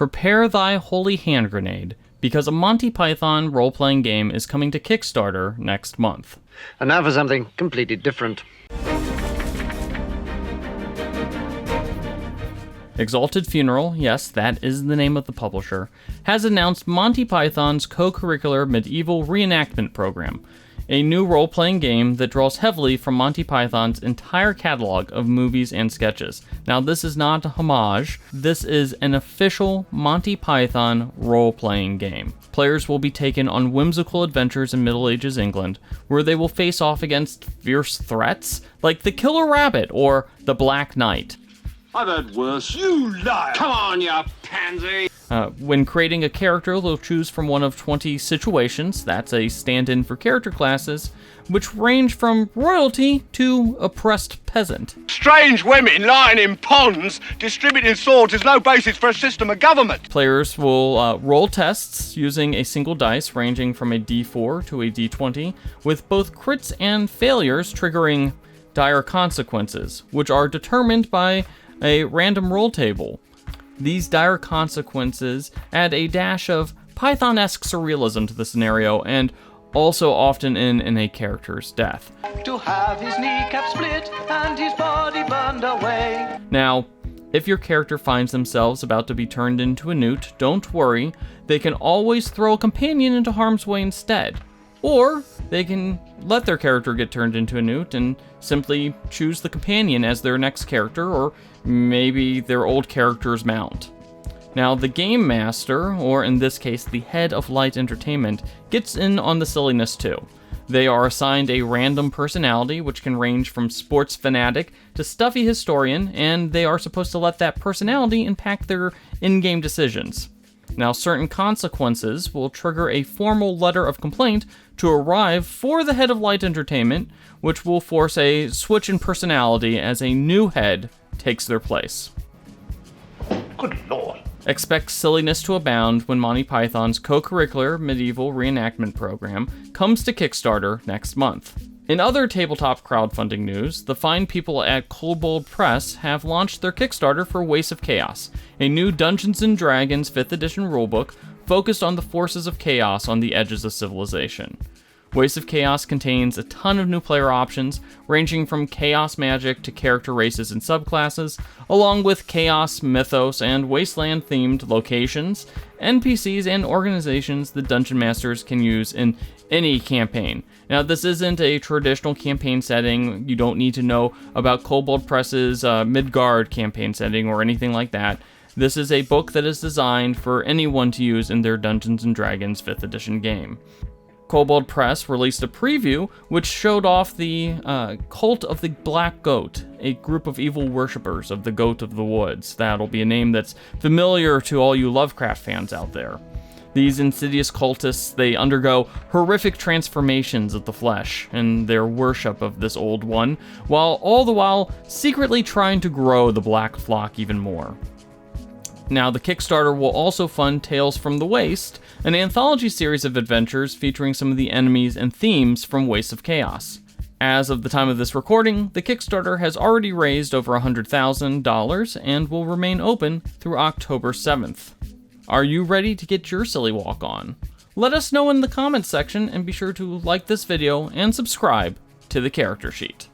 Prepare thy holy hand grenade, because a Monty Python role-playing game is coming to Kickstarter next month. And now for something completely different. Exalted Funeral, yes, that is the name of the publisher, has announced Monty Python's co-curricular medieval reenactment program, a new role-playing game that draws heavily from Monty Python's entire catalog of movies and sketches. Now, this is not a homage, this is an official Monty Python role-playing game. Players will be taken on whimsical adventures in Middle Ages England, where they will face off against fierce threats like the Killer Rabbit or the Black Knight. I've heard worse. You liar! Come on, you pansy! When creating a character, they'll choose from one of 20 situations, that's a stand-in for character classes, which range from royalty to oppressed peasant. Strange women lying in ponds, distributing swords is no basis for a system of government. Players will roll tests using a single dice ranging from a d4 to a d20, with both crits and failures triggering dire consequences, which are determined by a random roll table. These dire consequences add a dash of Python-esque surrealism to the scenario, and also often end in a character's death. To have his kneecap split and his body burned away. Now, if your character finds themselves about to be turned into a newt, don't worry, they can always throw a companion into harm's way instead. Or they can let their character get turned into a newt and simply choose the companion as their next character, or maybe their old character's mount. Now, the game master, or in this case, the head of Light Entertainment, gets in on the silliness too. They are assigned a random personality, which can range from sports fanatic to stuffy historian, and they are supposed to let that personality impact their in-game decisions. Now, certain consequences will trigger a formal letter of complaint to arrive for the head of Light Entertainment, which will force a switch in personality as a new head takes their place. Good lord. Expect silliness to abound when Monty Python's co-curricular medieval reenactment program comes to Kickstarter next month. In other tabletop crowdfunding news, the fine people at Kobold Press have launched their Kickstarter for Waste of Chaos, a new Dungeons & Dragons 5th edition rulebook focused on the forces of chaos on the edges of civilization. Waste of Chaos contains a ton of new player options, ranging from chaos magic to character races and subclasses, along with chaos, mythos, and wasteland-themed locations, NPCs, and organizations the Dungeon Masters can use in any campaign. Now, this isn't a traditional campaign setting. You don't need to know about Kobold Press's Midgard campaign setting or anything like that. This is a book that is designed for anyone to use in their Dungeons & Dragons 5th edition game. Kobold Press released a preview which showed off the Cult of the Black Goat, a group of evil worshippers of the Goat of the Woods. That'll be a name that's familiar to all you Lovecraft fans out there. These insidious cultists, they undergo horrific transformations of the flesh in their worship of this old one, while all the while secretly trying to grow the Black Flock even more. Now, the Kickstarter will also fund Tales from the Waste, an anthology series of adventures featuring some of the enemies and themes from Waste of Chaos. As of the time of this recording, the Kickstarter has already raised over $100,000 and will remain open through October 7th. Are you ready to get your silly walk on? Let us know in the comments section, and be sure to like this video and subscribe to the Character Sheet.